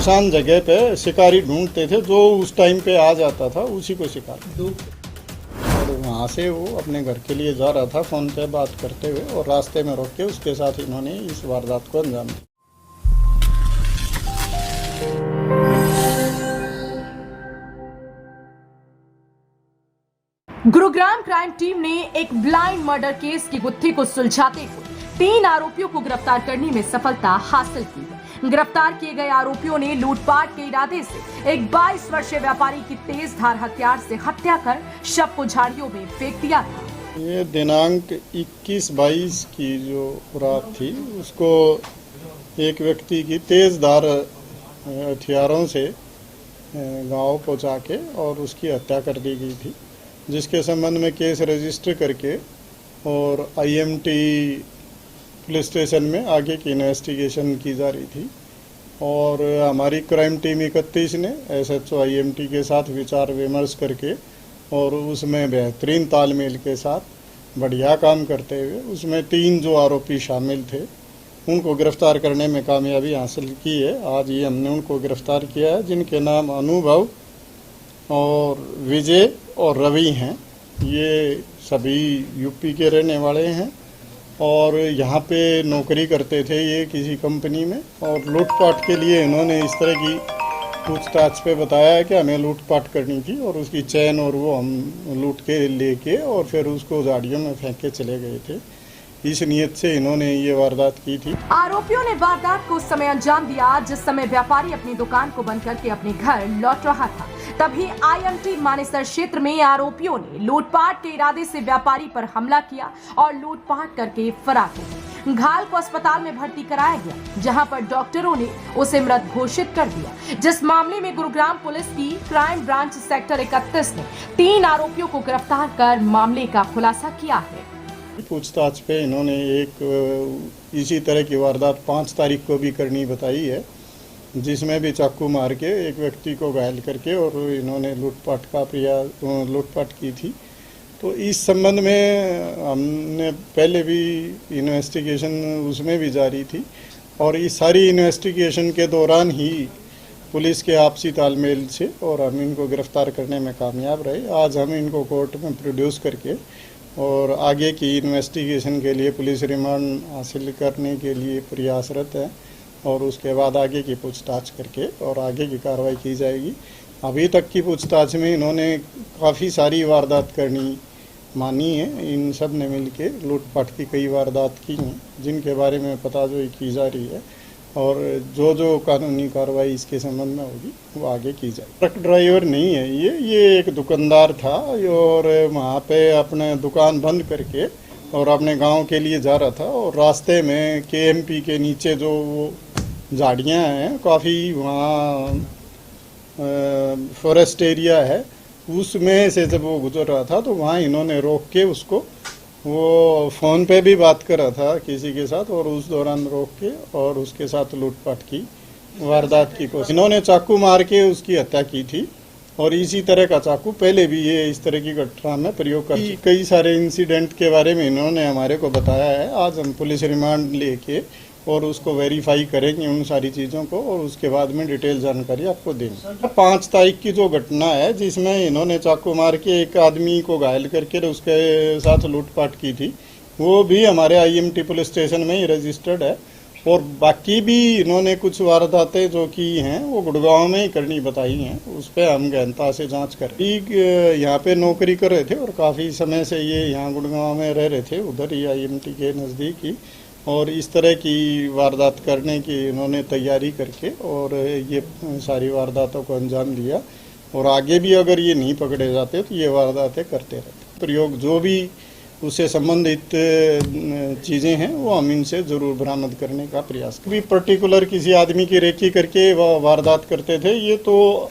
सुनसान जगह पे शिकारी ढूंढते थे, जो उस टाइम पे आ जाता था उसी को शिकार। और वहाँ से वो अपने घर के लिए जा रहा था फ़ोन पे बात करते हुए, और रास्ते में रोक के उसके साथ इन्होंने इस वारदात को अंजाम दिया। गुरुग्राम क्राइम टीम ने एक ब्लाइंड मर्डर केस की गुत्थी को सुलझाते हुए 3 आरोपियों को गिरफ्तार करने में सफलता हासिल की है। गिरफ्तार किए गए आरोपियों ने लूटपाट के इरादे से एक 22 वर्षीय व्यापारी की तेज धार हथियार से हत्या कर शव को झाड़ियों में फेंक दिया था। ये दिनांक 21-22 की जो रात थी, उसको एक व्यक्ति की तेज धार हथियारों से गांव पहुंचा के और उसकी हत्या कर दी गई थी, जिसके संबंध में केस रजिस्टर करके और IMT पुलिस स्टेशन में आगे की इन्वेस्टिगेशन की जा रही थी। और हमारी क्राइम टीम 31 ने SHO IMT के साथ विचार विमर्श करके और उसमें बेहतरीन तालमेल के साथ बढ़िया काम करते हुए उसमें 3 जो आरोपी शामिल थे उनको गिरफ्तार करने में कामयाबी हासिल की है। आज ये हमने उनको गिरफ्तार किया है, जिनके नाम अनुभव और विजय और रवि हैं। ये सभी यूपी के रहने वाले हैं और यहाँ पे नौकरी करते थे ये किसी कंपनी में, और लूटपाट के लिए इन्होंने इस तरह की पूछताछ पे बताया है कि हमें लूटपाट करनी थी, और उसकी चैन और वो हम लूट के लेके और फिर उसको झाड़ियों में फेंक के चले गए थे। इस नियत से इन्होंने ये वारदात की थी। आरोपियों ने वारदात को उस समय अंजाम दिया जिस समय व्यापारी अपनी दुकान को बंद करके अपने घर लौट रहा था। तभी IMT मानेसर क्षेत्र में आरोपियों ने लूटपाट के इरादे से व्यापारी पर हमला किया और लूटपाट करके फरार हो गए। घायल को अस्पताल में भर्ती कराया गया, जहां पर डॉक्टरों ने उसे मृत घोषित कर दिया। जिस मामले में गुरुग्राम पुलिस की क्राइम ब्रांच सेक्टर 31 ने 3 आरोपियों को गिरफ्तार कर मामले का खुलासा किया है। पूछताछ पे इन्होंने एक इसी तरह की वारदात 5 तारीख को भी करनी बताई है, जिसमें भी चाकू मार के एक व्यक्ति को घायल करके और इन्होंने लूटपाट की थी। तो इस संबंध में हमने पहले भी इन्वेस्टिगेशन उसमें भी जारी थी, और इस सारी इन्वेस्टिगेशन के दौरान ही पुलिस के आपसी तालमेल से और हम इनको गिरफ्तार करने में कामयाब रहे। आज हम इनको कोर्ट में प्रोड्यूस करके और आगे की इन्वेस्टिगेशन के लिए पुलिस रिमांड हासिल करने के लिए प्रयासरत है, और उसके बाद आगे की पूछताछ करके और आगे की कार्रवाई की जाएगी। अभी तक की पूछताछ में इन्होंने काफ़ी सारी वारदात करनी मानी है। इन सब ने मिलके लूटपाट की कई वारदात की हैं, जिनके बारे में पताजोई की जा रही है, और जो कानूनी कार्रवाई इसके संबंध में होगी वो आगे की जाए। ट्रक ड्राइवर नहीं है ये एक दुकानदार था, और वहाँ पे अपने दुकान बंद करके और अपने गांव के लिए जा रहा था, और रास्ते में KMP के नीचे जो वो झाड़ियाँ हैं, काफ़ी वहाँ फॉरेस्ट एरिया है, उसमें से जब वो गुजर रहा था तो वहाँ इन्होंने रोक के उसको, वो फ़ोन पे भी बात कर रहा था किसी के साथ, और उस दौरान रोक के और उसके साथ लूटपाट की वारदात की कोशिश। इन्होंने चाकू मार के उसकी हत्या की थी, और इसी तरह का चाकू पहले भी ये इस तरह की घटना में प्रयोग कर कई सारे इंसिडेंट के बारे में इन्होंने हमारे को बताया है। आज हम पुलिस रिमांड लेके और उसको वेरीफाई करेंगे उन सारी चीज़ों को, और उसके बाद में डिटेल जानकारी आपको देंगे। 5 तारीख की जो घटना है, जिसमें इन्होंने चाकू मार के एक आदमी को घायल करके उसके साथ लूटपाट की थी, वो भी हमारे IMT पुलिस स्टेशन में ही रजिस्टर्ड है। और बाकी भी इन्होंने कुछ वारदातें जो की हैं वो गुड़गांव में ही करनी बताई हैं, उस पर हम गहनता से जाँच कर यहाँ पे नौकरी कर रहे थे, और काफ़ी समय से ये यहाँ गुड़गांव में रह रहे थे, उधर ही IMT के नज़दीक ही, और इस तरह की वारदात करने की इन्होंने तैयारी करके और ये सारी वारदातों को अंजाम दिया, और आगे भी अगर ये नहीं पकड़े जाते तो ये वारदातें करते रहते। प्रयोग जो भी उससे संबंधित चीज़ें हैं वो हम इनसे ज़रूर बरामद करने का प्रयास करें। भी पर्टिकुलर किसी आदमी की रेकी करके वारदात करते थे, ये तो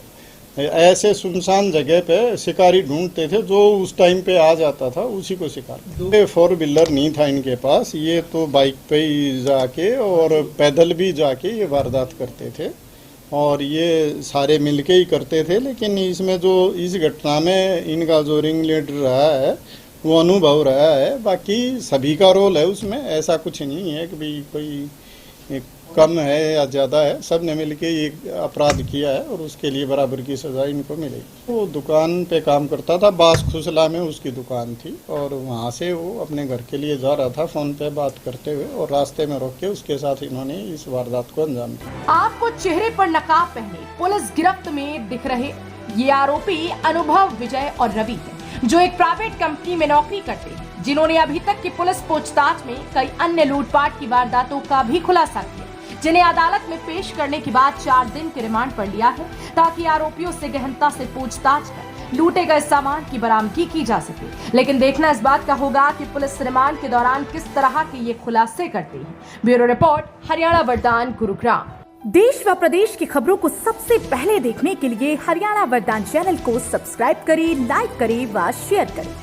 ऐसे सुनसान जगह पे शिकारी ढूंढते थे, जो उस टाइम पे आ जाता था उसी को शिकार। 4 व्हीलर नहीं था इनके पास, ये तो बाइक पे ही जाके और पैदल भी जाके ये वारदात करते थे, और ये सारे मिलके ही करते थे। लेकिन इसमें जो इस घटना में इनका जो रिंग लीडर रहा है वो अनुभव रहा है, बाकी सभी का रोल है उसमें। ऐसा कुछ नहीं है कि भाई कोई कम है या ज़्यादा है, सब ने मिलके ये अपराध किया है और उसके लिए बराबर की सजा इनको मिलेगी। वो दुकान पे काम करता था, बास खुसला में उसकी दुकान थी और वहाँ से वो अपने घर के लिए जा रहा था फ़ोन पे बात करते हुए और रास्ते में रोक के उसके साथ इन्होंने इस वारदात को अंजाम दिया। आपको चेहरे पर नकाब पहने पुलिस गिरफ्त में दिख रहे ये आरोपी अनुभव, विजय और रवि है, जो एक प्राइवेट कंपनी में नौकरी करते हैं, जिन्होंने अभी तक की पुलिस पूछताछ में कई अन्य लूटपाट की वारदातों का भी खुलासा किया, जिन्हें अदालत में पेश करने के बाद 4 दिन के रिमांड पर लिया है, ताकि आरोपियों से गहनता से पूछताछ कर लूटे गए सामान की बरामदगी की जा सके। लेकिन देखना इस बात का होगा कि पुलिस रिमांड के दौरान किस तरह के ये खुलासे करती है। ब्यूरो रिपोर्ट, हरियाणा वरदान, गुरुग्राम। देश व प्रदेश की खबरों को सबसे पहले देखने के लिए हरियाणा वरदान चैनल को सब्सक्राइब करें, लाइक करें व शेयर करें।